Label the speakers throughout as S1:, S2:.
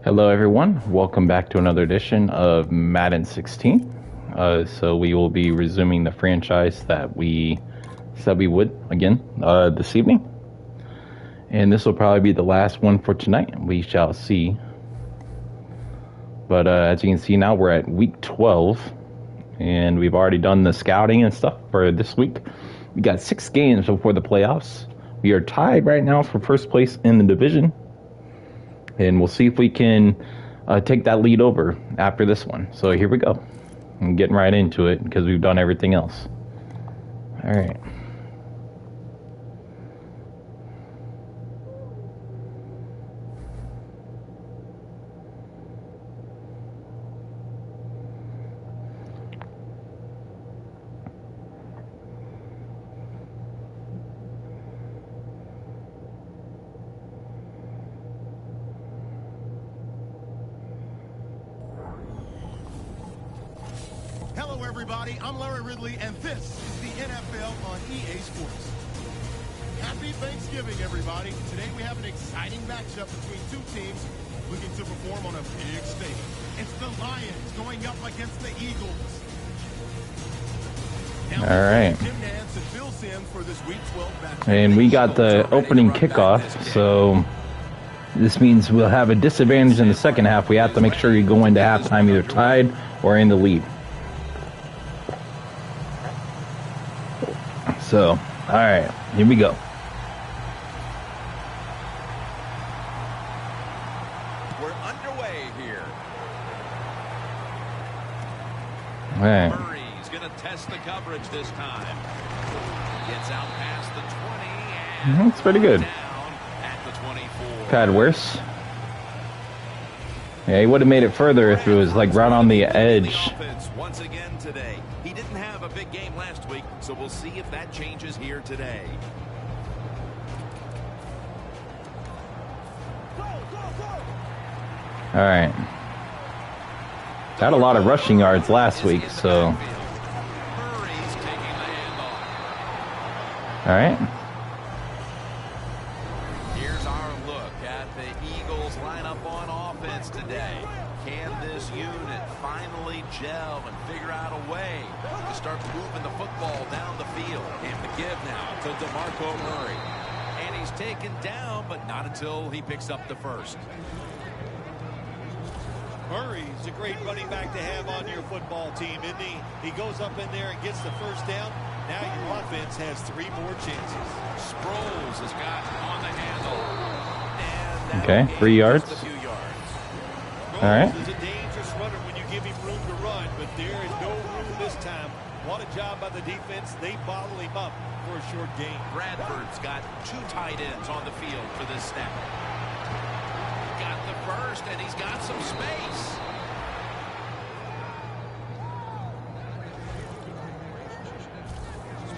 S1: Hello everyone, welcome back to another edition of Madden 16. So we will be resuming the franchise that we said we would again this evening. And this will probably be the last one for tonight, we shall see. But as you can see now, we're at week 12. And we've already done the scouting and stuff for this week. We got 6 games before the playoffs. We are tied right now for first place in the division. And we'll see if we can take that lead over after this one. So here we go. I'm getting right into it because we've done everything else. All right.
S2: Hello, everybody. I'm Larry Ridley, and this is the NFL on EA Sports. Happy Thanksgiving, everybody. Today we have an exciting matchup between two teams looking to perform on a big stage. It's the Lions going up against the Eagles. Now,
S1: all right.
S2: Tim Nance and Phil Simms for this Week 12 matchup.
S1: And we got the opening kickoff, so this means we'll have a disadvantage in the second half. We have to make sure you go into halftime either tied or in the lead. So, all right, here we go.
S3: We're underway here.
S1: All right.
S3: Murray's going to test the coverage this time. Gets out past the 20 and
S1: That's pretty good.
S3: down at the 24.
S1: Had worse. Yeah, he would have made it further if it was like right on the edge.
S3: Once again today. He didn't have a big game last week, so we'll see if that changes here today.
S1: All right. Had a lot of rushing yards last week, so.
S3: Murray's taking the handoff.
S1: All right.
S3: Here's our look at the Eagles lineup on offense today. Can this unit finally gel and figure out a way to start moving the football down the field? And the give now to DeMarco Murray. And he's taken down, but not until he picks up the first.
S4: Murray's a great running back to have on your football team, isn't he? He goes up in there and gets the first down. Now your offense has 3 more chances.
S3: Sproles has got on the handle. And
S1: Okay, 3 yards.
S3: a few yards.
S1: All right.
S4: Sproles is a dangerous runner when you give him room to run, but there is no room this time. What a job by the defense. They bottle him up for a short gain.
S3: Bradford's got 2 tight ends on the field for this snap. Got the first, and he's got some space.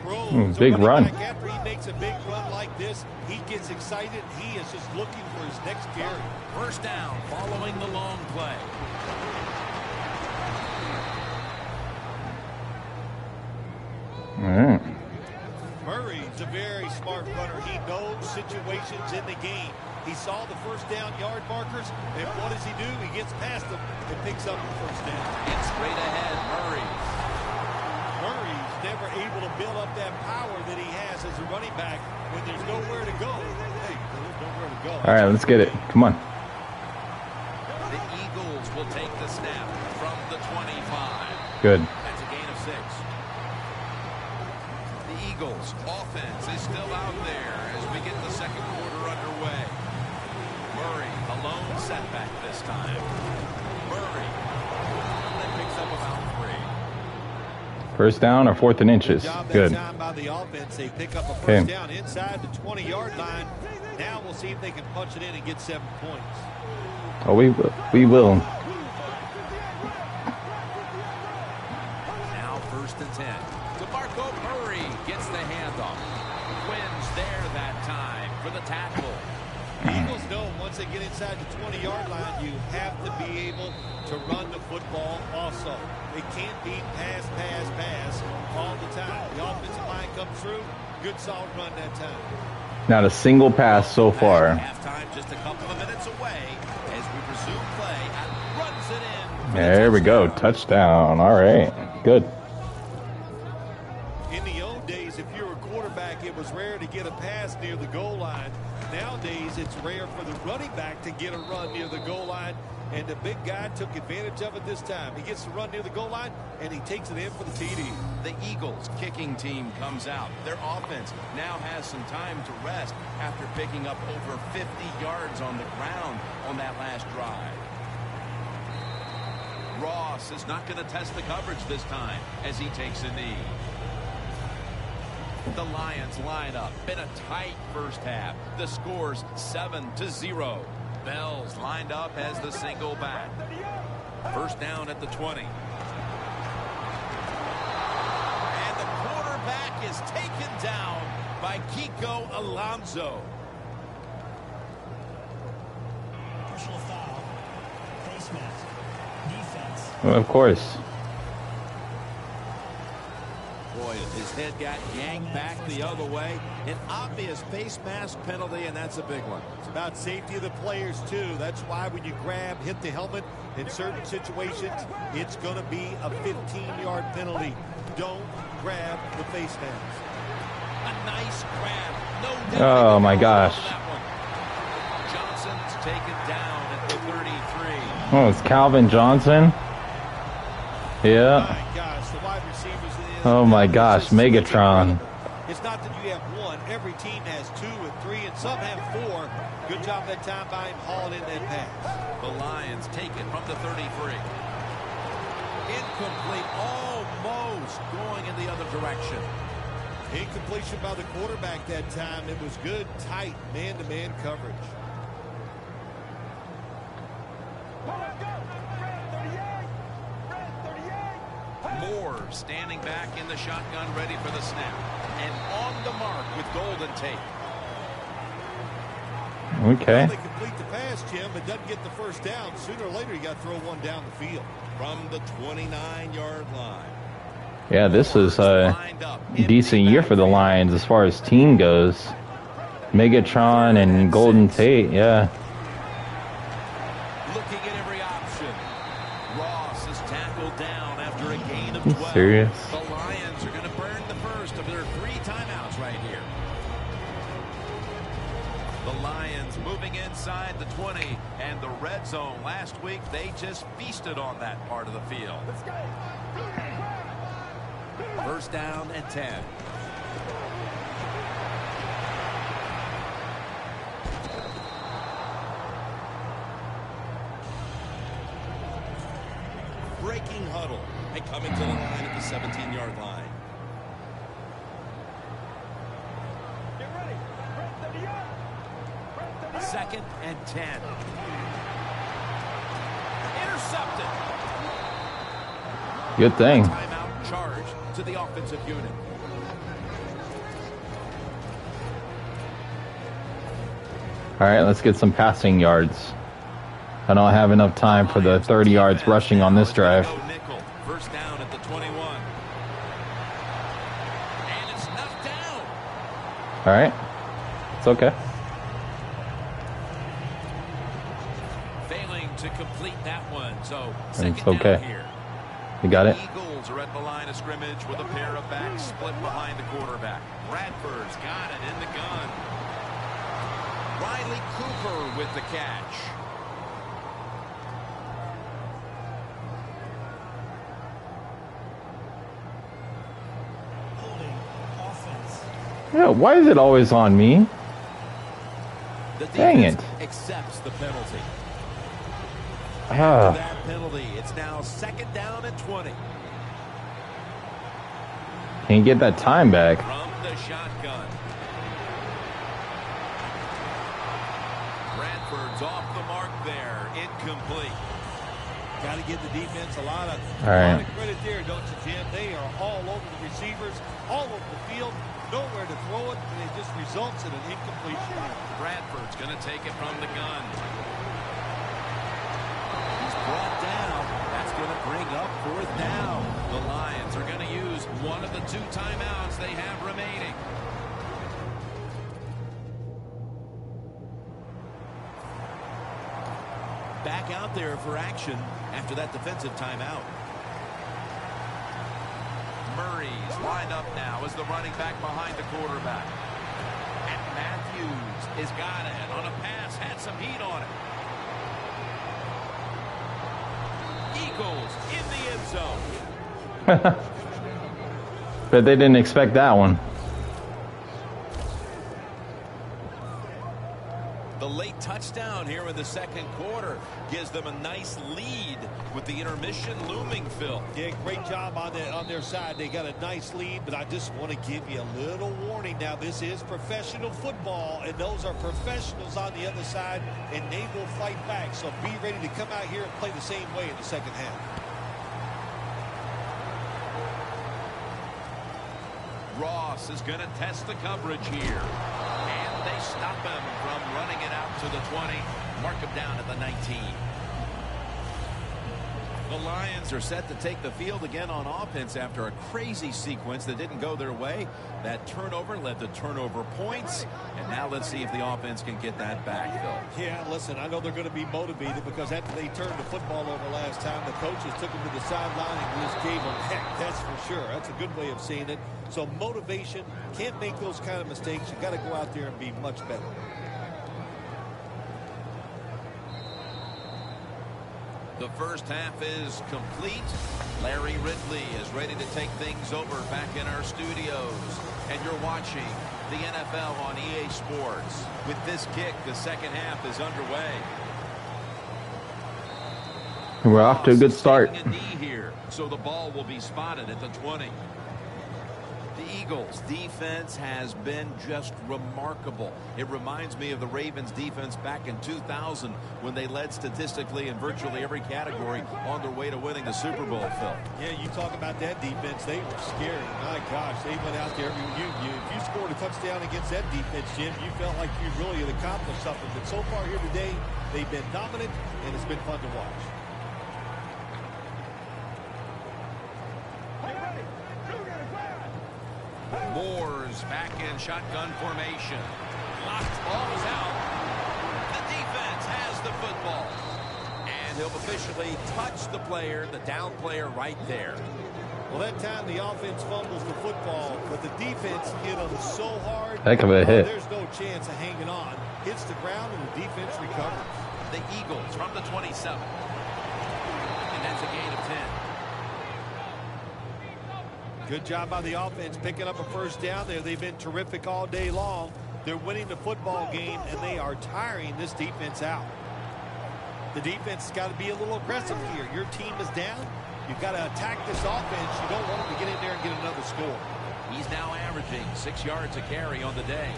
S4: Sproles,
S1: Big run.
S4: After he makes a big run like this, he gets excited. He is just looking for his next carry.
S3: First down following the long play.
S1: All right.
S4: Murray's a very smart runner. He knows situations in the game. He saw the first down yard markers, and what does he do? He gets past them and picks up the first down.
S3: And straight ahead, Murray.
S4: Murray's never able to build up that power that he has as a running back when there's nowhere to go. Hey, there's nowhere to go.
S1: All right, let's get it. Come on.
S3: The Eagles will take the snap from the 25.
S1: Good.
S3: That's a gain of 6. The Eagles' offense is still out there as we get the second quarter underway. Murray, a lone setback this time. Murray, that picks up about 3.
S1: First down or 4th and inches. Good.
S4: That time by the offense. They pick up a first down inside the 20-yard line. Now we'll see if they can punch it in and get 7 points.
S1: Oh, we will.
S3: Now 1st and 10. DeMarco Murray gets the handoff. Wins there that time for the tackle.
S4: The Eagles know once they get inside the 20-yard line, you have to be able to run the football also. They can't be pass, pass, pass all the time. The offensive line comes through, good solid run that time.
S1: Not a single pass so far.
S3: Halftime just a couple of minutes away as we resume play and runs it in.
S1: There we go. Touchdown. All right. Good.
S4: In the old days, if you're a quarterback, it was rare to get a pass near the goal line. Nowadays, it's rare for the running back to get a run near the goal line, and the big guy took advantage of it this time. He gets to run near the goal line, and he takes it in for the TD.
S3: The Eagles kicking team comes out. Their offense now has some time to rest after picking up over 50 yards on the ground on that last drive. Ross is not going to test the coverage this time as he takes a knee. The Lions line up. Been a tight first half. The score's 7-0. Bell's lined up as the single back. First down at the 20. And the quarterback is taken down by Kiko Alonso.
S5: Personal foul. Face mask. Defense.
S1: Well, of course.
S3: Boy, his head got yanked back the other way. An obvious face mask penalty, and that's a big one.
S4: It's about safety of the players, too. That's why when you grab, hit the helmet, in certain situations, it's going to be a 15-yard penalty. Don't grab the face mask.
S3: A nice grab. No doubt.
S1: Oh, my gosh.
S3: Johnson's taken down at the 33.
S1: Oh, it's Calvin Johnson. Yeah.
S4: My gosh, the wide receivers.
S1: Oh my gosh, Megatron.
S4: It's not that you have one. Every team has 2 and 3, and some have 4. Good job that time by him hauling in that pass.
S3: The Lions take it from the 33. Incomplete, almost going in the other direction.
S4: Incompletion by the quarterback that time. It was good, tight, man-to-man coverage.
S3: Moore standing back in the shotgun, ready for the snap. And on the mark with Golden Tate.
S1: Okay.
S4: Well, they complete the pass, Jim, but doesn't get the first down. Sooner or later, you got to throw one down the field.
S3: From the 29-yard line.
S1: Yeah, this is a decent year for the Lions as far as team goes. Megatron and Golden Tate, yeah.
S3: Looking at every option. Ross is tackled down after a gain of
S1: You
S3: 12.
S1: serious?
S3: The Lions are going to burn the first of their 3 timeouts right here. The Lions moving inside the 20 and the red zone. Last week, they just feasted on that part of the field. First down and 10. Breaking huddle and coming to the line at the 17-yard line. Second and 10. Intercepted.
S1: Good thing.
S3: Timeout charge to the offensive unit.
S1: All right, let's get some passing yards. I don't have enough time for the 30 yards rushing on this drive.
S3: First down at the 21. And it's knocked down.
S1: All right. It's okay.
S3: Failing to complete that one. So
S1: It's
S3: second
S1: okay.
S3: down here.
S1: You got it?
S3: Eagles are at the line of scrimmage with a pair of backs split behind the quarterback. Bradford's got it in the gun. Riley Cooper with the catch.
S5: Holding. Offense.
S1: Yeah, why is it always on me?
S3: The
S1: Dang
S3: defense
S1: it.
S3: accepts the penalty.
S1: Ah.
S3: That penalty. It's now second down and 20.
S1: Can't get that time back.
S3: From the shotgun. Bradford's off the mark there. Incomplete.
S4: Got to give the defense a lot of credit there, don't you, Jim? They are all over the receivers, all over the field, nowhere to throw it, and it just results in an incompletion.
S3: Bradford's going to take it from the gun. He's brought down. That's going to bring up fourth down. The Lions are going to use one of the 2 timeouts they have remaining. back out there for action after that defensive timeout. Murray's lined up now as the running back behind the quarterback. And Matthews has got it on a pass, had some heat on it. Eagles in the end zone.
S1: Bet they didn't expect that one.
S3: The late touchdown here in the second quarter gives them a nice lead with the intermission looming, Phil.
S4: Yeah, great job on their side. They got a nice lead, but I just want to give you a little warning now. This is professional football, and those are professionals on the other side, and they will fight back. So be ready to come out here and play the same way in the second half.
S3: Ross is going to test the coverage here. And they stop him from running it out to the 20. Mark him down at the 19. The Lions are set to take the field again on offense after a crazy sequence that didn't go their way. That turnover led to turnover points. And now let's see if the offense can get that back, Phil.
S4: Yeah, listen, I know they're going to be motivated because after they turned the football over last time, the coaches took them to the sideline and just gave them heck, that's for sure. That's a good way of seeing it. So motivation, can't make those kind of mistakes. You got to go out there and be much better.
S3: The first half is complete. Larry Ridley is ready to take things over back in our studios. And you're watching the NFL on EA Sports. With this kick, the second half is underway.
S1: We're off to a good start.
S3: Taking a knee here, so the ball will be spotted at the 20. The Eagles defense has been just remarkable. It reminds me of the Ravens defense back in 2000 when they led statistically in virtually every category on their way to winning the Super Bowl, Phil.
S4: Yeah, you talk about that defense. They were scary. My gosh, they went out there. If you scored a touchdown against that defense, Jim, you felt like you really had accomplished something. But so far here today, they've been dominant, and it's been fun to watch.
S3: Moore's back in shotgun formation. Locked, ball is out. The defense has the football. And he'll officially touch the player, the down player right there.
S4: Well, that time the offense fumbles the football, but the defense hit them so hard.
S1: Heck of a hit.
S4: There's no chance of hanging on. Hits the ground, and the defense recovers.
S3: The Eagles from the 27. And that's a gain of 10.
S4: Good job by the offense picking up a first down there. They've been terrific all day long. They're winning the football game, and they are tiring this defense out. The defense has got to be a little aggressive here. Your team is down. You've got to attack this offense. You don't want them to get in there and get another score.
S3: He's now averaging 6 yards a carry on the day.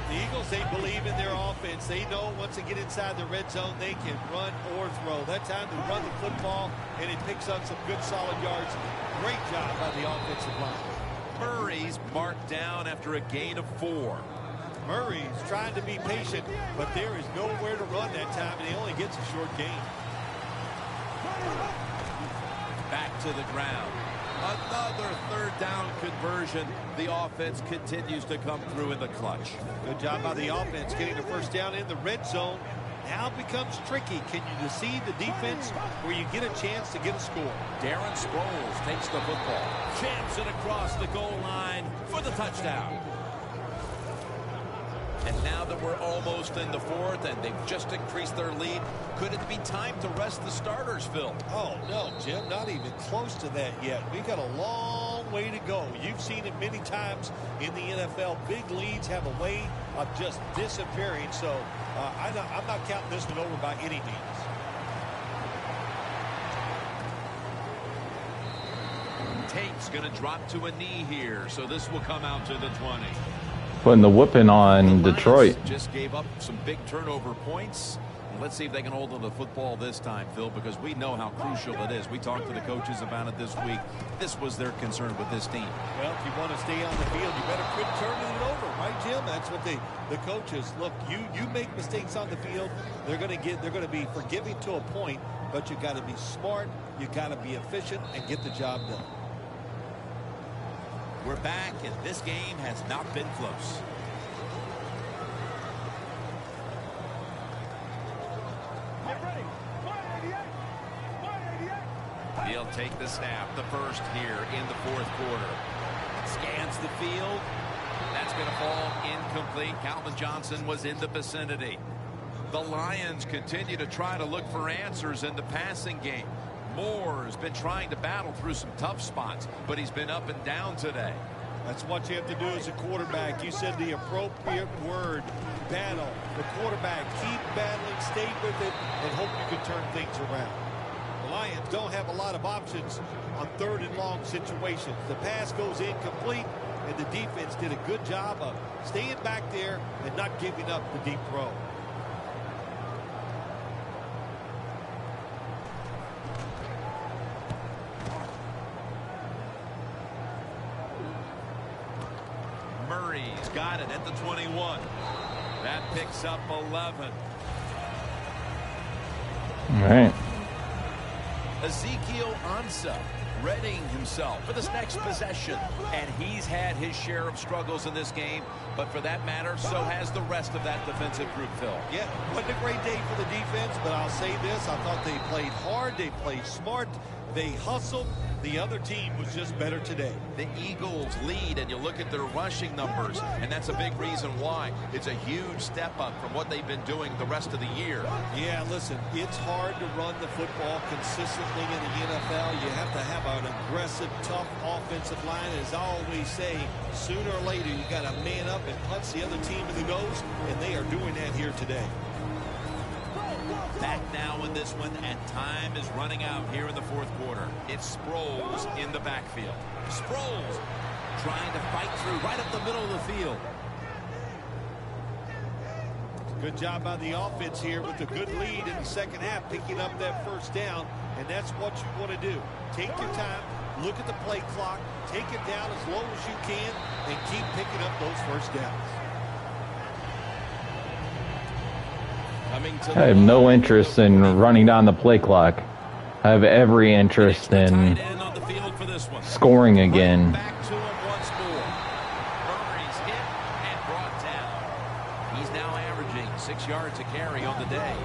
S4: The Eagles, they believe in their offense. They know once they get inside the red zone, they can run or throw. That time they run the football, and it picks up some good solid yards. Great job by the offensive line.
S3: Murray's marked down after a gain of 4.
S4: Murray's trying to be patient, but there is nowhere to run that time, and he only gets a short gain.
S3: Back to the ground. Another third down conversion. The offense continues to come through in the clutch.
S4: Good job by the offense getting the first down in the red zone. Now it becomes tricky. Can you deceive the defense where you get a chance to get a score?
S3: Darren Sproles takes the football. Champs it across the goal line for the touchdown. And now that we're almost in the fourth and they've just increased their lead, could it be time to rest the starters, Phil?
S4: Oh, no, Jim, not even close to that yet. We've got a long way to go. You've seen it many times in the NFL. Big leads have a way of just disappearing. So I'm not counting this one over by any means.
S3: Tate's going to drop to a knee here, so this will come out to the 20.
S1: Putting the whooping on Detroit.
S3: Just gave up some big turnover points. Let's see if they can hold on to the football this time, Phil, because we know how crucial it is. We talked to the coaches about it this week. This was their concern with this team.
S4: Well, if you want to stay on the field, you better quit turning it over, right, Jim? That's what the coaches look. You make mistakes on the field, they're going to be forgiving to a point, but you got to be smart, you got to be efficient, and get the job done.
S3: We're back, and this game has not been close. He'll take the snap, the first here in the fourth quarter. Scans the field. That's going to fall incomplete. Calvin Johnson was in the vicinity. The Lions continue to try to look for answers in the passing game. Moore's been trying to battle through some tough spots, but he's been up and down today.
S4: That's what you have to do as a quarterback. You said the appropriate word, battle. The quarterback, keep battling, stay with it, and hope you can turn things around. The Lions don't have a lot of options on 3rd and long situations. The pass goes incomplete, and the defense did a good job of staying back there and not giving up the deep throw.
S3: Murray's got it at the 21. That picks up 11.
S1: All right.
S3: Ezekiel Ansah readying himself for this next possession. And he's had his share of struggles in this game, but for that matter, so has the rest of that defensive group, Phil.
S4: Yeah, wasn't a great day for the defense, but I'll say this. I thought they played hard. They played smart. They hustled. The other team was just better today.
S3: The Eagles lead, and you look at their rushing numbers, and that's a big reason why. It's a huge step up from what they've been doing the rest of the year.
S4: Yeah, listen, it's hard to run the football consistently in the NFL. You have to have an aggressive, tough offensive line. As I always say, sooner or later, you got to man up and punch the other team in the nose, and they are doing that here today.
S3: Back now in this one, and time is running out here in the fourth quarter. It's Sproles in the backfield. Sproles trying to fight through right up the middle of the field.
S4: Good job by the offense here with a good lead in the second half, picking up that first down, and that's what you want to do. Take your time, look at the play clock, take it down as low as you can, and keep picking up those first downs.
S1: I have no interest in running down the play clock. I have every interest in scoring again.
S3: Back to him once more. Murray's hit and brought down. He's now averaging 6 yards a carry on the day.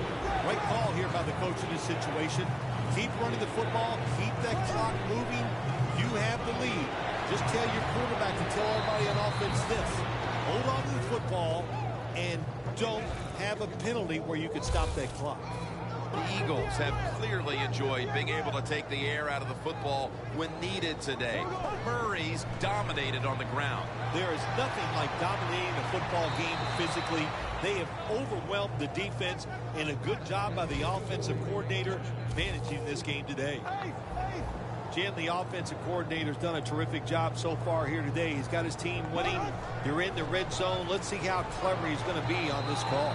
S4: Great call here by the coach in this situation. Keep running the football, keep that clock moving. You have the lead. Just tell your quarterback to tell everybody on offense this. Hold on to the football and don't have a penalty where you can stop that clock.
S3: The Eagles have clearly enjoyed being able to take the air out of the football when needed today. Murray's dominated on the ground.
S4: There is nothing like dominating a football game physically. They have overwhelmed the defense, and a good job by the offensive coordinator managing this game today. Jim, the offensive coordinator's done a terrific job so far here today. He's got his team winning. You're in the red zone. Let's see how clever he's going to be on this call.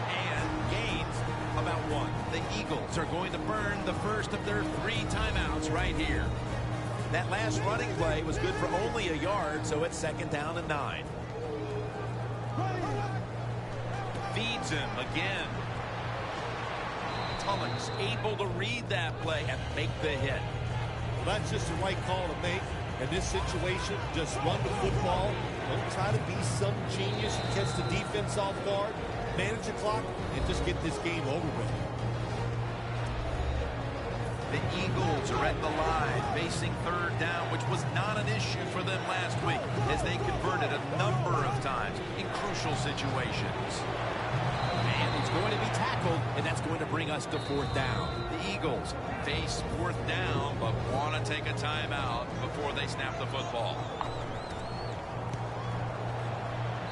S3: And gains about one. The Eagles are going to burn the first of their 3 timeouts right here. That last running play was good for only a yard, so it's 2nd down and 9. Feeds him again. Tulloch's able to read that play and make the hit.
S4: Well, that's just the right call to make. In this situation, just run the football. Don't try to be some genius and catch the defense off guard. Manage the clock and just get this game over with.
S3: The Eagles are at the line, facing 3rd down, which was not an issue for them last week, as they converted a number of times in crucial situations. And he's going to be tackled, and that's going to bring us to 4th down. The Eagles face 4th down, but want to take a timeout before they snap the football.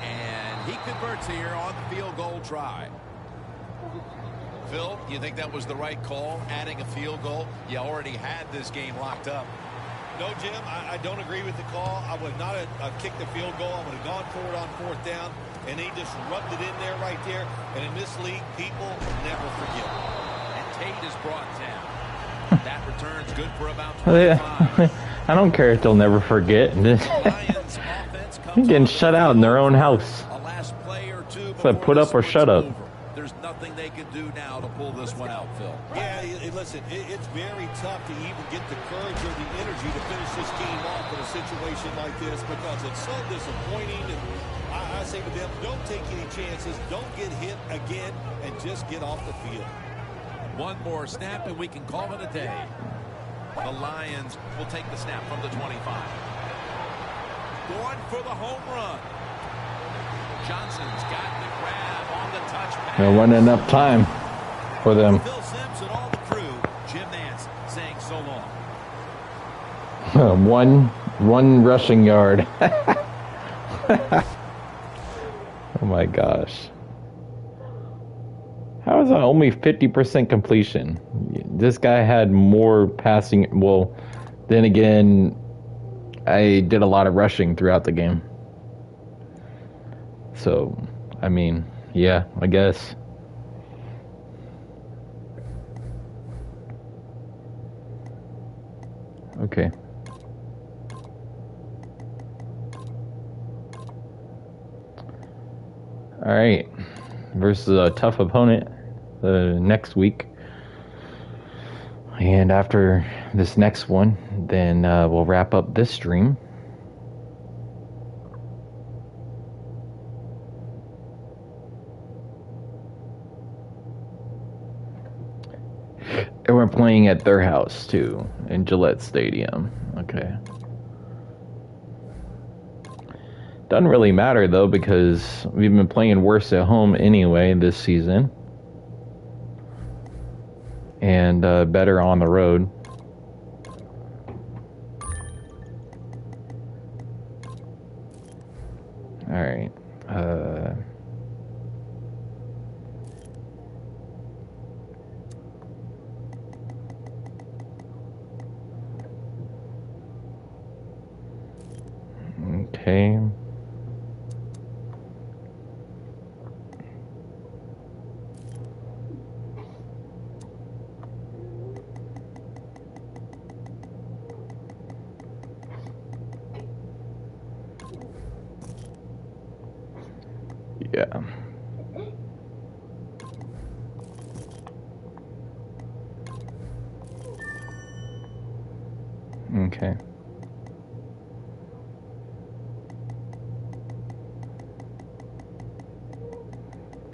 S3: And he converts here on the field goal try. Phil, you think that was the right call, adding a field goal? You already had this game locked up.
S4: No, Jim, I don't agree with the call. I would not have kicked the field goal. I would have gone for it on 4th down, and they just rubbed it in there right there. And in this league, people never forget.
S3: And Tate is brought down. That return's good for about 25.
S1: I don't care if they'll never forget. They're getting shut out in their own house.
S3: A last play or two
S1: So put up or shut up.
S3: There's nothing they can do now to pull this one out, Phil.
S4: Yeah, listen, it's very tough to even get the courage or the energy to finish this game off in a situation like this because it's so disappointing. And I say to them, don't take any chances. Don't get hit again and just get off the field.
S3: One more snap and we can call it a day. The Lions will take the snap from the 25. Going for the home run. Johnson's got the grab on the touchback.
S1: There wasn't enough time for them.
S4: Phil Simms and all the crew. Jim Nance saying so long.
S1: one rushing yard. Oh my gosh. How is that only 50% completion? This guy had more passing. Well, then again, I did a lot of rushing throughout the game. So, I mean, yeah, I guess. Okay. All right. Versus a tough opponent next week. And after this next one, then we'll wrap up this stream. And we're playing at their house too, in Gillette Stadium. Okay. Doesn't really matter though, because we've been playing worse at home anyway this season. And better on the road. Alright. Okay. Yeah. Okay.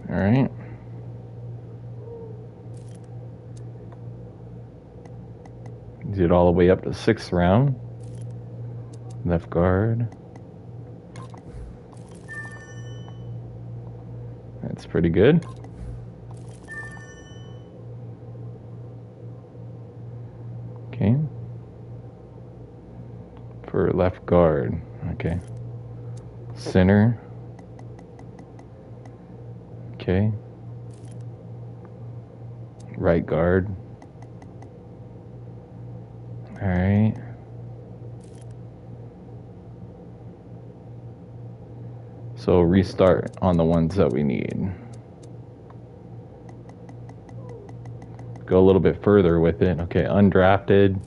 S1: All right. Did all the way up to 6th round. Left guard. That's pretty good. Okay. For left guard. Okay. Center. Okay. Right guard. All right. So restart on the ones that we need. Go a little bit further with it. Okay, undrafted.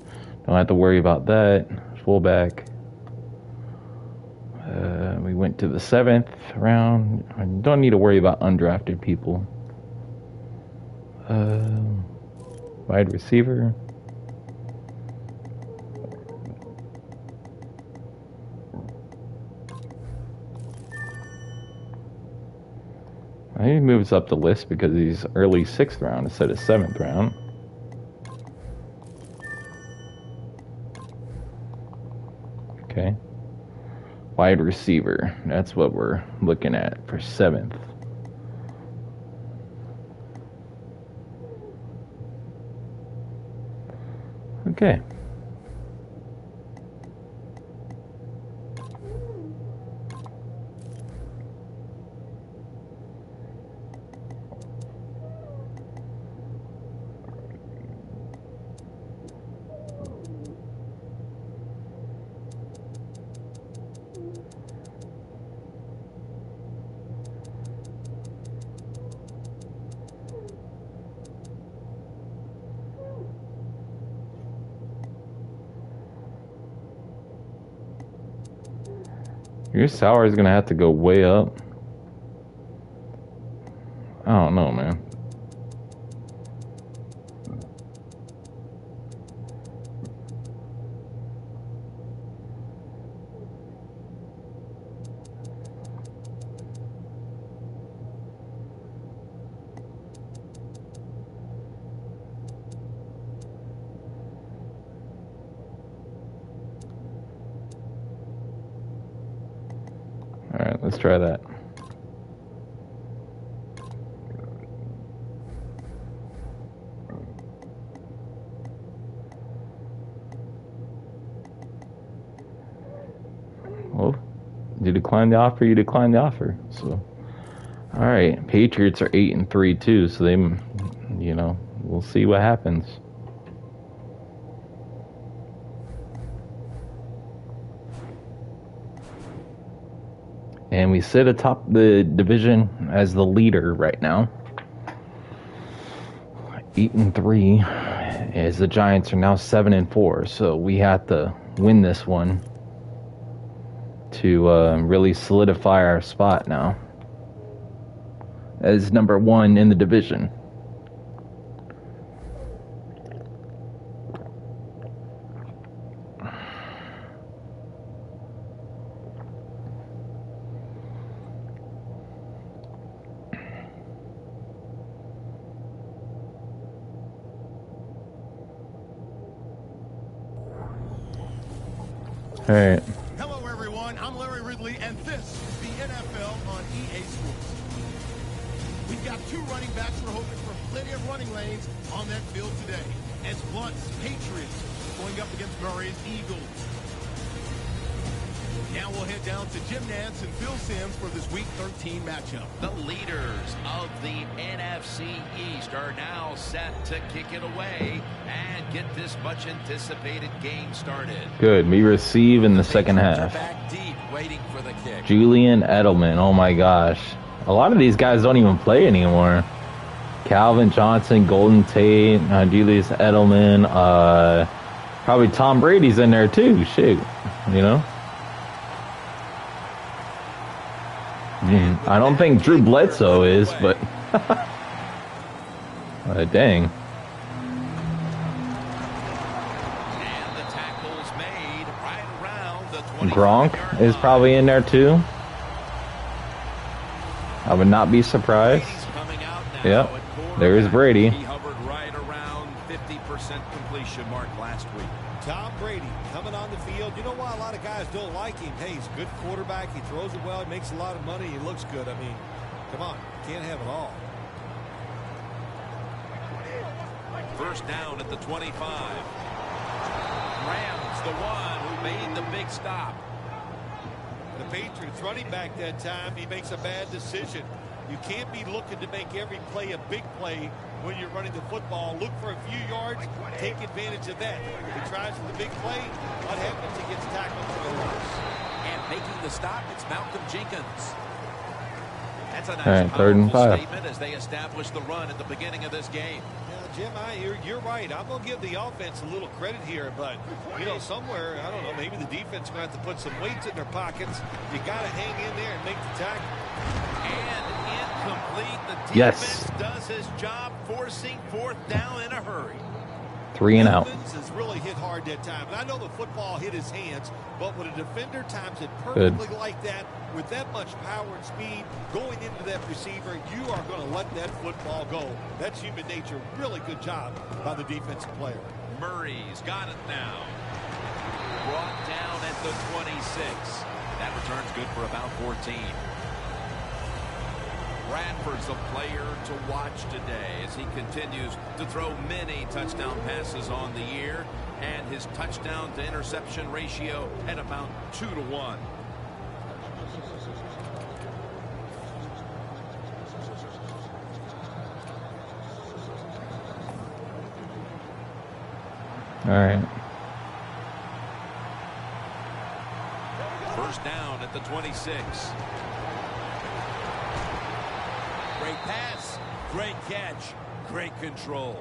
S1: Don't have to worry about that. Fullback. We went to the 7th round. I don't need to worry about undrafted people. Wide receiver. He moves up the list because he's early 6th round instead of 7th round. Okay. Wide receiver. That's what we're looking at for 7th. Okay. Your salary is gonna have to go way up. I don't know, man. All right, let's try that. Well, you decline the offer, you decline the offer. So, all right, Patriots are 8-3 too, so they, you know, we'll see what happens. And we sit atop the division as the leader right now. 8-3, as the Giants are now 7-4. So we have to win this one to really solidify our spot now as number 1 in the division. All right.
S2: Hello, everyone. I'm Larry Ridley, and this is the NFL on EA Sports. We've got 2 running backs. We're hoping for plenty of running lanes on that field today. As Blunt's Patriots going up against Murray's Eagles. Now we'll head down to Jim Nantz and Phil Simms for this Week 13 matchup.
S3: The leaders of the NFC East are now set to kick it away and get this much anticipated game started.
S1: Good. We receive in the second half.
S3: Back deep, waiting for the kick.
S1: Julian Edelman. Oh my gosh. A lot of these guys don't even play anymore. Calvin Johnson, Golden Tate, Julius Edelman, probably Tom Brady's in there too. Shoot. You know? I don't think Drew Bledsoe is, but dang.
S3: And the tackle's made right around the 20.
S1: Gronk is probably in there too. I would not be surprised.
S3: Coming out now.
S1: Yep. There is Brady.
S3: He hovered right around 50% completion mark last week.
S4: Tom Brady coming on the field. You know why a lot of guys don't like him? Hey, he's a good quarterback. He throws it well. He makes a lot of money. He looks good. I mean, come on. Can't have it all.
S3: First down at the 25. Rams, the one who made the big stop.
S4: The Patriots running back that time, he makes a bad decision. You can't be looking to make every play a big play when you're running the football. Look for a few yards, take advantage of that. He tries for the big play. What happens? He gets tackled for the loss.
S3: And making the stop, it's Malcolm Jenkins. That's a nice,
S1: All right, 3rd and 5.
S3: statement as they establish the run at the beginning of this game.
S4: Jim, you're right. I'm going to give the offense a little credit here, but, you know, somewhere, I don't know, maybe the defense going to have to put some weights in their pockets. You got to hang in there and make the tackle.
S3: And incomplete. The defense does his job, forcing 4th down in a hurry.
S1: 3 and out.
S4: Evans has really hit hard that time. And I know the football hit his hands, but when a defender times it perfectly like that, with that much power and speed going into that receiver, you are going to let that football go. That's human nature. Really good job by the defensive player.
S3: Murray's got it now. Brought down at the 26. That return's good for about 14. Bradford's a player to watch today as he continues to throw many touchdown passes on the year, and his touchdown to interception ratio at about 2-to-1.
S1: All right.
S3: First down at the 26. Great pass, great catch, great control.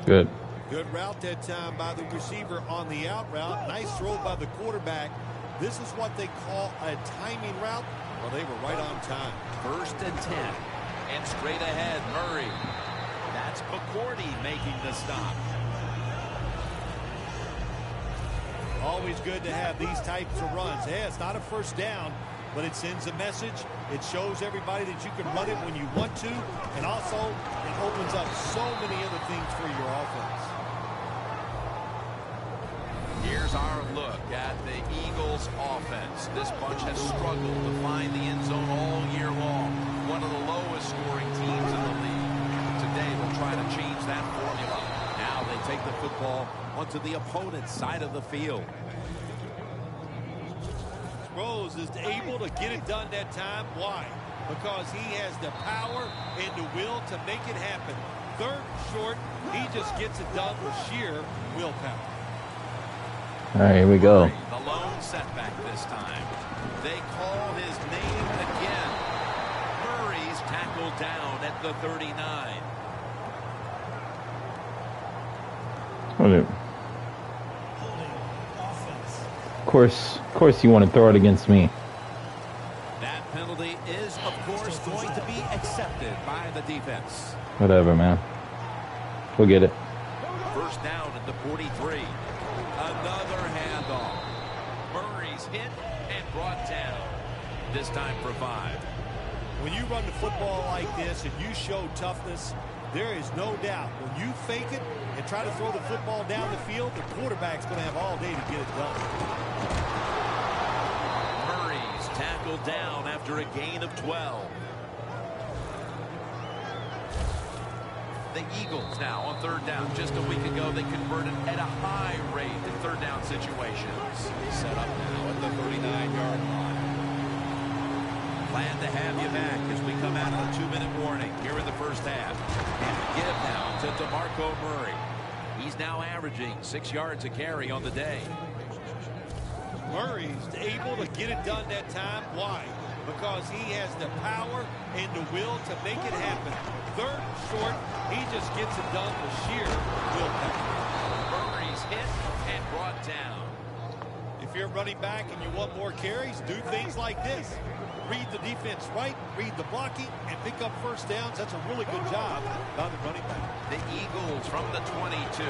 S1: Good.
S4: Good route that time by the receiver on the out route. Nice throw by the quarterback. This is what they call a timing route. Well, they were right on time.
S3: 1st and 10. And straight ahead, Murray. That's McCourty making the stop.
S4: Always good to have these types of runs. Yeah, it's not a first down, but it sends a message. It shows everybody that you can run it when you want to, and also it opens up so many other things for your offense.
S3: Here's our look at the Eagles offense. This bunch has struggled to find the end zone all year long. One of the lowest scoring teams in the league. Today they'll try to change that formula. Now they take the football onto the opponent's side of the field.
S4: Rose is able to get it done that time. Why? Because he has the power and the will to make it happen. Third and short, he just gets it done with sheer willpower.
S1: All right, here we go.
S3: The lone setback this time. They call his name again. Murray's tackled down at the 39.
S5: Holding offense.
S1: Of course, you want to throw it against me.
S3: That penalty is, of course, going to be accepted by the defense.
S1: Whatever, man. We'll get it.
S3: First down at the 43. Another handoff. Murray's hit and brought down. This time for 5.
S4: When you run the football like this and you show toughness, there is no doubt when you fake it and try to throw the football down the field, the quarterback's going to have all day to get it done.
S3: Murray's tackled down after a gain of 12. The Eagles now on third down. Just a week ago, they converted at a high rate in third down situations. Set up now at the 39-yard line. Glad to have you back as we come out of a 2-minute warning here in the first half. And the give now to DeMarco Murray. He's now averaging 6 yards a carry on the day.
S4: Murray's able to get it done that time. Why? Because he has the power and the will to make it happen. Third and short, he just gets it done with sheer willpower.
S3: Murray's hit and brought down.
S4: If you're running back and you want more carries, do things like this. Read the defense right, read the blocking, and pick up first downs. That's a really good job by the running back.
S3: The Eagles from the 22.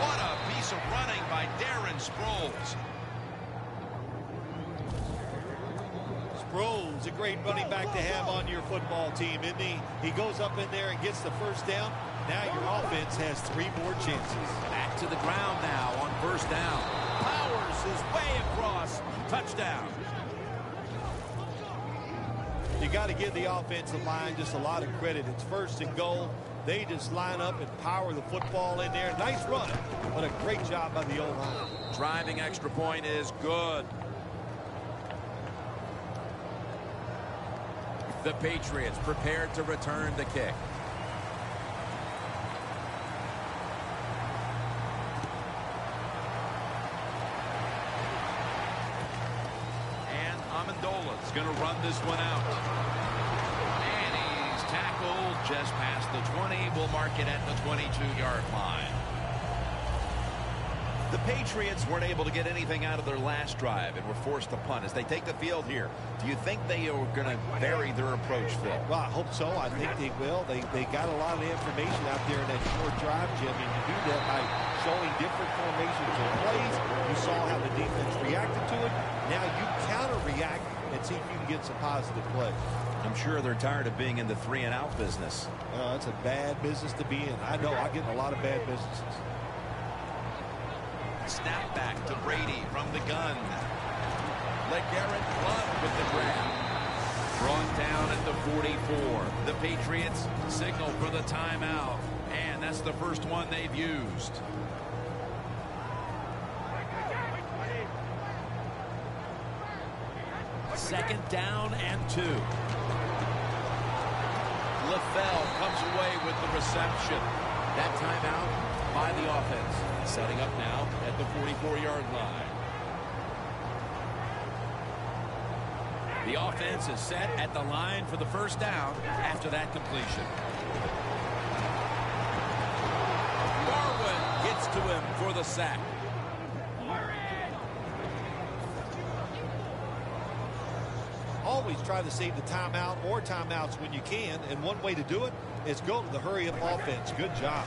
S3: What a piece of running by Darren Sproles.
S4: Sproles, a great running back to have on your football team, isn't he? He goes up in there and gets the first down. Now your offense has 3 more chances.
S3: Back to the ground now on first down. Powers is way across. Touchdown.
S4: You got to give the offensive line just a lot of credit. It's first and goal. They just line up and power the football in there. Nice run, but a great job by the O-line.
S3: Driving extra point is good. The Patriots prepared to return the kick. And Amendola's going to run this one out. And he's tackled just past the 20. We'll mark it at the 22-yard line. The Patriots weren't able to get anything out of their last drive and were forced to punt as they take the field here. Do you think they are going to vary their approach, Phil?
S4: Well, I hope so. I think they will. They got a lot of information out there in that short drive, Jim, and you do that by showing different formations and plays. You saw how the defense reacted to it. Now you counter-react and see if you can get some positive play.
S3: I'm sure they're tired of being in the 3-and-out business.
S4: It's a bad business to be in. I know. I get in a lot of bad businesses.
S3: Snap back to Brady from the gun. LeGarrette Blount with the grab. Brought down at the 44. The Patriots signal for the timeout. And that's the first one they've used. Second down and 2. LaFell comes away with the reception. That timeout by the offense. Setting up now at the 44-yard line. The offense is set at the line for the first down after that completion. Darwin gets to him for the sack.
S4: Always try to save the timeout or timeouts when you can, and one way to do it is go to the hurry-up offense. Good job.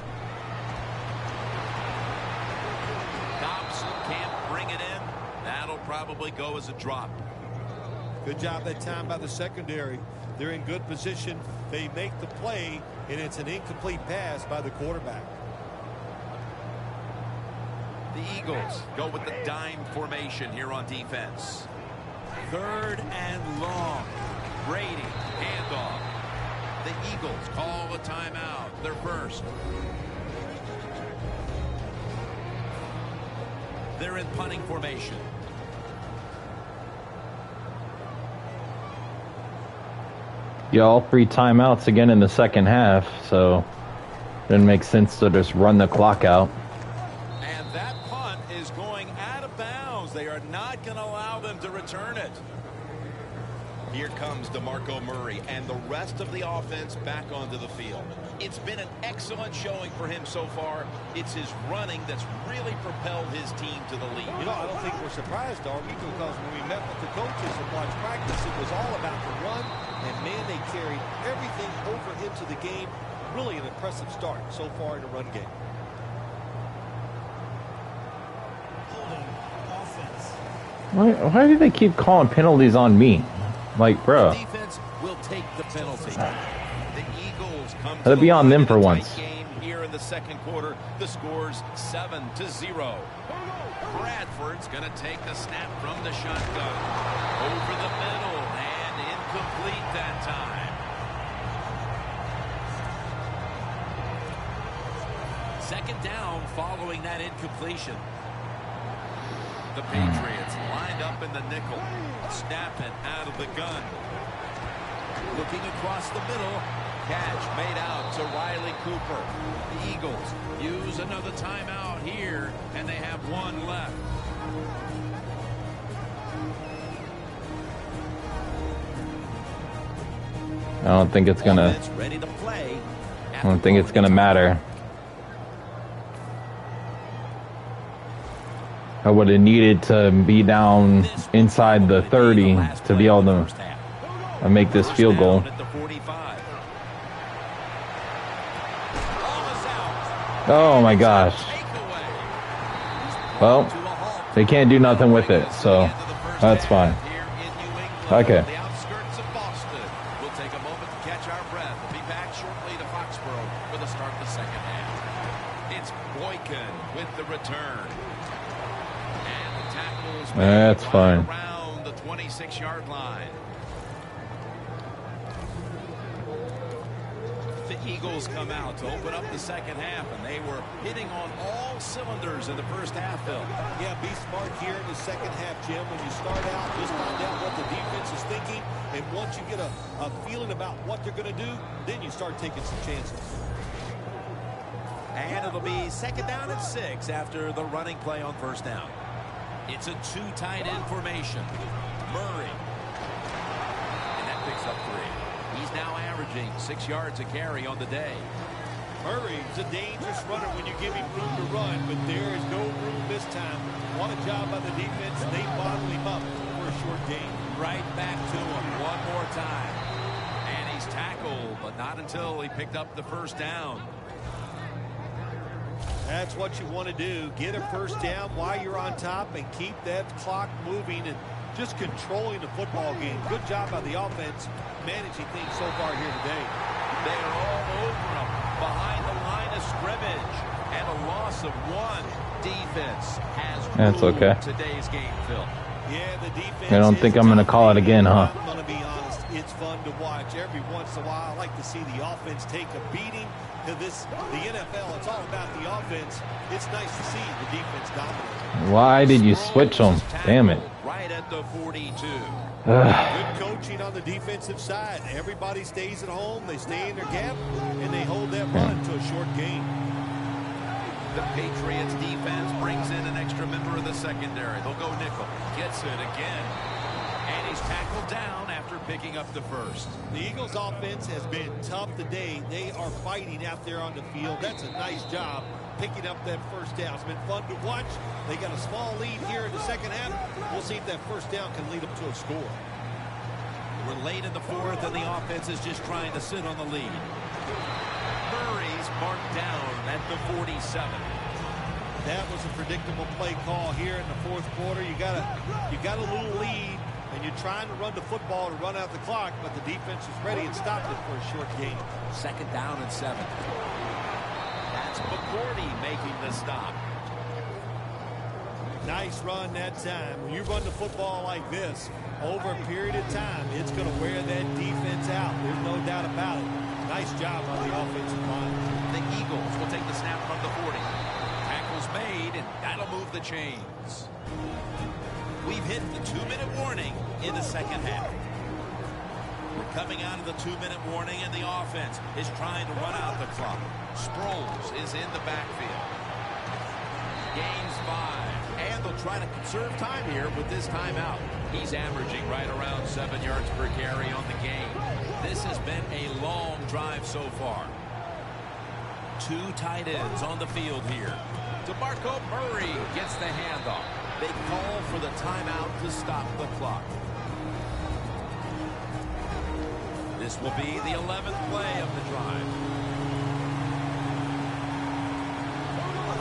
S3: Dobson can't bring it in. That'll probably go as a drop.
S4: Good job that time by the secondary. They're in good position. They make the play, and it's an incomplete pass by the quarterback.
S3: The Eagles go with the dime formation here on defense. 3rd and long. Brady, handoff. The Eagles call a timeout. Their first. They're in punting formation.
S1: Yeah, all 3 timeouts again in the second half, so it didn't make sense to just run the clock out.
S3: And that punt is going out of bounds. They are not going to allow them to return it.
S6: Here comes DeMarco Murray and the rest of the offense back onto the field. It's been an excellent showing for him so far. It's his running that's really propelled his team to the lead.
S4: You know, I don't think we're surprised, Darby, because when we met with the coaches and watched practice, it was all about the run. And, man, they carried everything over into the game. Really an impressive start so far in the run game.
S1: Why do they keep calling penalties on me? Like, bro.
S3: Defense will take the penalty. The Eagles come
S1: Let it be on them for once.
S3: Game here in the second quarter. The score's 7-0. Bradford's going to take the snap from the shotgun. Over the middle and incomplete that time. Second down following that incompletion. The Patriots lined up in the nickel. Snapping out of the gun. Looking across the middle. Catch made out to Riley Cooper. The Eagles use another timeout here, and they have 1 left.
S1: I don't think it's gonna.
S3: Ready to play.
S1: I don't think it's gonna matter. I would have needed to be down inside the 30 to be able to make this field goal. Oh my gosh. Well, they can't do nothing with it, so that's fine. Okay.
S3: We'll take a moment to catch our breath. We'll be back shortly to Foxborough for the start of the second half. It's Boykin with the return. And the tackles
S1: That's fine.
S3: around the 26-yard line. The Eagles come out to open up the second half, and they were hitting on all cylinders in the first half, Phil.
S4: Yeah, be smart here in the second half, Jim. When you start out, just find out what the defense is thinking, and once you get a feeling about what they're going to do, then you start taking some chances.
S3: And it'll be second down and 6 after the running play on first down. It's a 2 tight end formation. Murray. And that picks up 3. He's now averaging 6 yards a carry on the day.
S4: Murray's a dangerous runner when you give him room to run, but there is no room this time. What a job by the defense. They bottled him up for a short gain.
S3: Right back to him one more time. And he's tackled, but not until he picked up the first down.
S4: That's what you want to do. Get a first down while you're on top and keep that clock moving and just controlling the football game. Good job by the offense managing things so far here today.
S3: They are all over him behind the line of scrimmage. And a loss of 1. Defense has
S1: That's okay.
S4: Today's game, Phil. Yeah, the defense.
S1: I don't think I'm going to call it again, huh?
S4: I'm going to be honest. It's fun to watch. Every once in a while, I like to see the offense take a beating. To the NFL, it's all about the offense. It's nice to see the defense dominate.
S1: Why did you switch them? Damn it.
S3: Right at the 42.
S4: Good coaching on the defensive side. Everybody stays at home. They stay in their gap, and they hold that run to a short gain.
S3: The Patriots defense brings in an extra member of the secondary. They'll go nickel. Gets it again. And he's tackled down after picking up the first.
S4: The Eagles offense has been tough today. They are fighting out there on the field. That's a nice job picking up that first down. It's been fun to watch. They got a small lead here in the second half. We'll see if that first down can lead them to a score.
S3: We're late in the fourth, and the offense is just trying to sit on the lead. Murray's marked down at the 47.
S4: That was a predictable play call here in the fourth quarter. You got a little lead, and you're trying to run the football to run out the clock, but the defense is ready and stopped it for a short gain.
S3: Second down and 7. That's McCourty making the stop.
S4: Nice run that time. When you run the football like this, over a period of time, it's going to wear that defense out. There's no doubt about it. Nice job on the offensive line.
S3: The Eagles will take the snap from the 40. Tackle's made, and that'll move the chains. We've hit the 2-minute warning in the second half. We're coming out of the 2-minute warning, and the offense is trying to run out the clock. Sproles is in the backfield. Gains 5, and they'll try to conserve time here with this timeout. He's averaging right around 7 yards per carry on the game. This has been a long drive so far. 2 tight ends on the field here. DeMarco Murray gets the handoff. They call for the timeout to stop the clock. This will be the 11th play of the drive.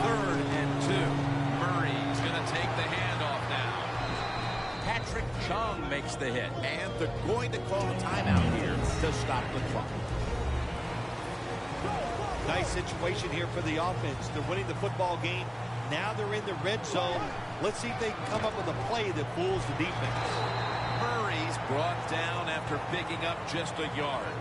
S3: 3rd and 2. Murray's going to take the handoff now. Patrick Chung makes the hit, and they're going to call a timeout here to stop the clock.
S4: Nice situation here for the offense. They're winning the football game. Now they're in the red zone. Let's see if they can come up with a play that fools the defense.
S3: Murray's brought down after picking up just a yard.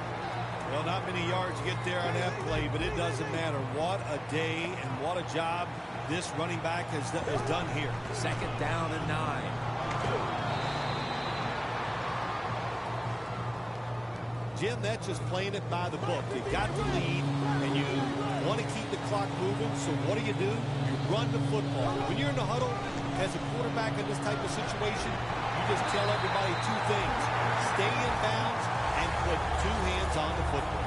S4: Well, not many yards to get there on that play, but it doesn't matter. What a day and what a job this running back has done here.
S3: 2nd down and 9.
S4: Jim, that's just playing it by the book. You got the lead, and you want to keep the clock moving, so what do? You run the football. When you're in the huddle, as a quarterback in this type of situation, you just tell everybody 2 things. Stay in bounds and put 2 hands on the football.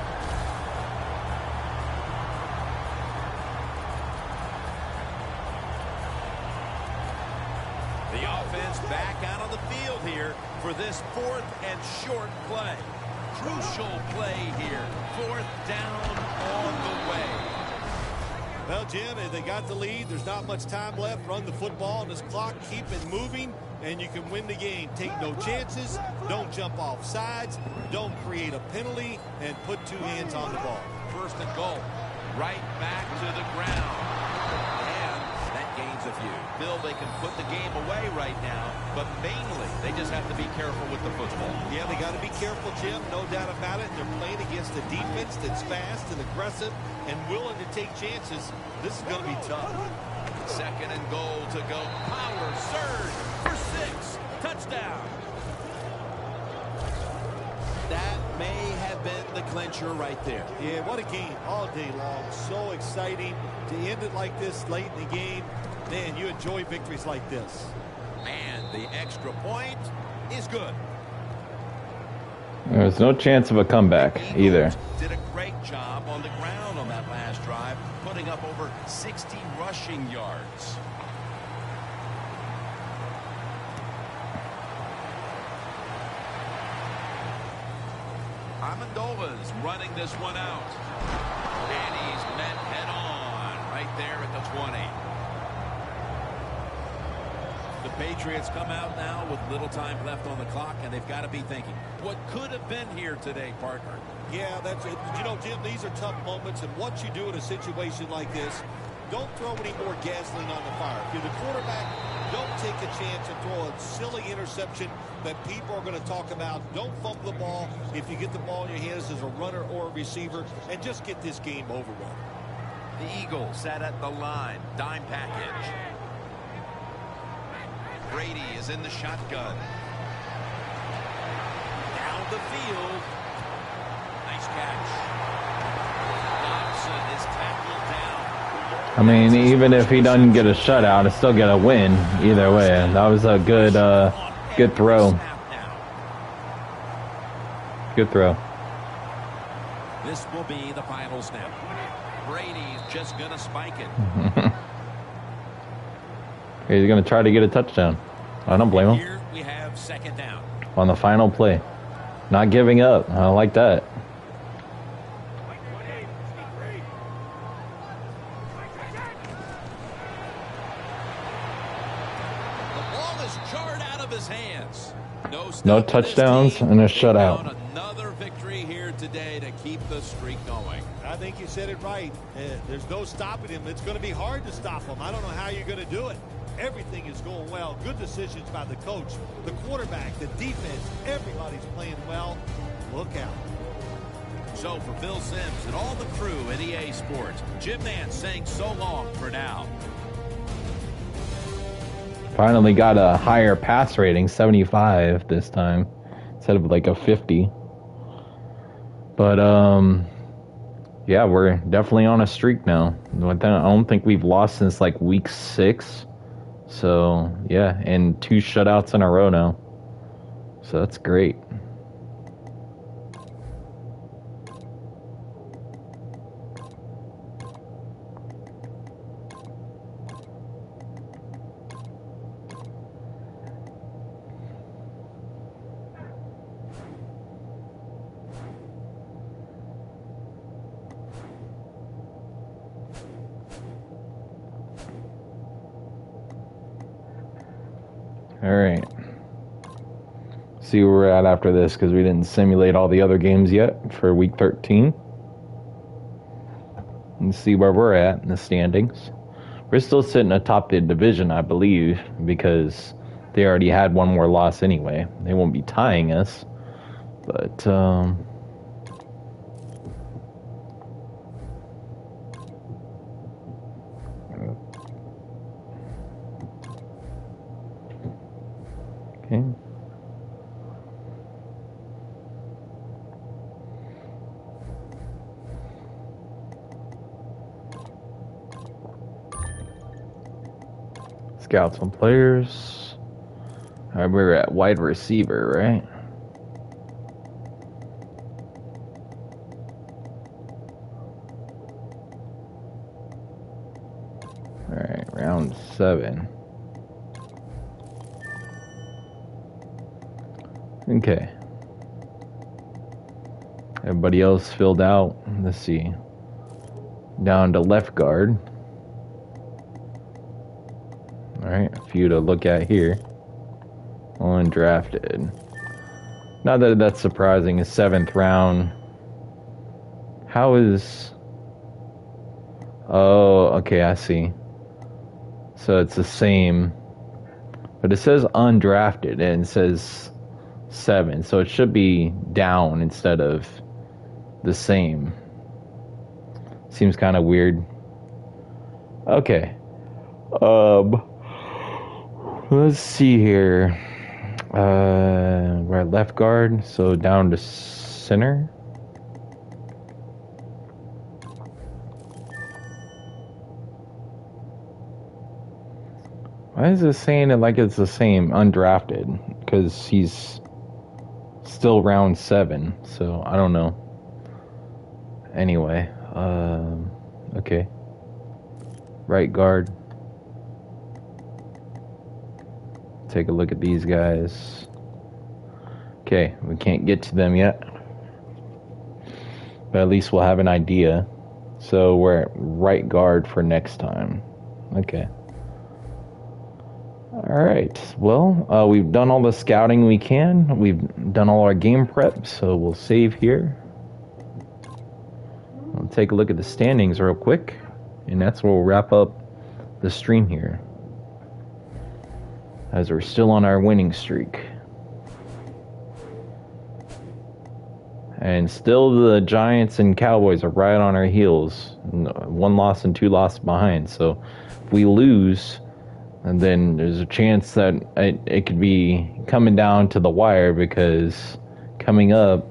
S3: The offense back out on the field here for this 4th and short play. Crucial play here. 4th down on the way.
S4: Well, Jim, they got the lead. There's not much time left. Run the football on this clock. Keep it moving, and you can win the game. Take no chances. Don't jump off sides. Don't create a penalty, and put 2 hands on the ball.
S3: 1st and goal. Right back to the ground. And that gains a few. Bill, they can put the game away right now, but mainly they just have to be careful with the football.
S4: Yeah, they got to be careful, Jim. No doubt about it. They're playing against a defense that's fast and aggressive and willing to take chances. This is going to be tough.
S3: 2nd and goal to go. Power surge for 6. Touchdown. That may have been the clincher right there.
S4: Yeah, what a game all day long. So exciting to end it like this late in the game. Man, you enjoy victories like this.
S3: And the extra point is good.
S1: There's no chance of a comeback either.
S3: Did a great job on the ground on that last drive, putting up over 60 rushing yards. Amendola's running this one out. And he's met head on right there at the 20. The Patriots come out now with little time left on the clock, and they've got to be thinking, what could have been here today, partner?
S4: Yeah, that's it. You know, Jim, these are tough moments, and what you do in a situation like this, don't throw any more gasoline on the fire. If you're the quarterback, don't take a chance and throw a silly interception that people are going to talk about. Don't fumble the ball if you get the ball in your hands as a runner or a receiver, and just get this game over with.
S3: The Eagles sat at the line. Dime package. Brady is in the shotgun. Down the field. Nice catch. Dobson is tackled down.
S1: I mean, even if he doesn't get a shutout, it's still get a win either way. That was a good, good throw. Good throw.
S3: This will be the final snap. Brady's just gonna spike it.
S1: He's gonna try to get a touchdown. I don't blame him.
S3: Here we have 2nd down.
S1: On the final play. Not giving up. I like that.
S3: The ball is jarred out of his hands.
S1: No touchdowns and a shutout.
S3: Another victory here today to keep the streak going.
S4: I think you said it right. There's no stopping him. It's going to be hard to stop him. I don't know how you're going to do it. Everything is going well. Good decisions by the coach, the quarterback, the defense. Everybody's playing well. Look out.
S3: So for Bill Sims and all the crew at EA Sports, Jim Nance saying so long for now.
S1: Finally got a higher pass rating, 75 this time, instead of like a 50. But, yeah, we're definitely on a streak now. I don't think we've lost since like week 6. So, yeah, and 2 shutouts in a row now. So that's great. All right. See where we're at after this, because we didn't simulate all the other games yet for week 13. And see where we're at in the standings. We're still sitting atop the division, I believe, because they already had one more loss anyway. They won't be tying us. But, okay. Scouts on players. All right, we're at wide receiver, right? All right, round 7. Okay. Everybody else filled out. Let's see. Down to left guard. Alright, a few to look at here. Undrafted. Not that that's surprising. A 7th round. How is... Oh, okay, I see. So it's the same. But it says undrafted and it says 7. So it should be down instead of the same. Seems kind of weird. Okay. Let's see here. We're at left guard, so down to center. Why is it saying it like it's the same, undrafted? Because he's still round 7, so I don't know. Anyway, okay. Right guard. Take a look at these guys. Okay, we can't get to them yet. But at least we'll have an idea. So we're at right guard for next time. Okay. Alright, well, we've done all the scouting we can. We've done all our game prep, so we'll save here. We'll take a look at the standings real quick. And that's where we'll wrap up the stream here, as we're still on our winning streak. And still the Giants and Cowboys are right on our heels. 1 loss and 2 losses behind. So if we lose, and then there's a chance that it could be coming down to the wire, because coming up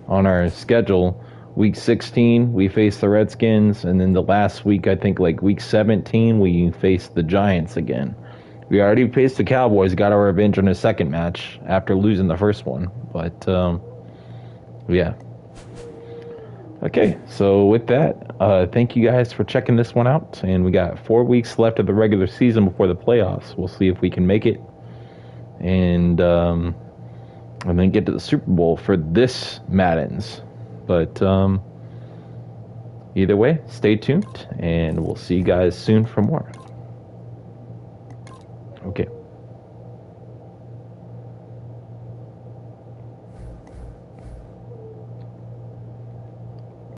S1: on our schedule, week 16, we face the Redskins, and then the last week, I think like week 17, we face the Giants again. We already faced the Cowboys, got our revenge in the second match after losing the first one. But, yeah. Okay, so with that, thank you guys for checking this one out. And we got 4 weeks left of the regular season before the playoffs. We'll see if we can make it. And then get to the Super Bowl for this Madden's. But either way, stay tuned. And we'll see you guys soon for more. Okay.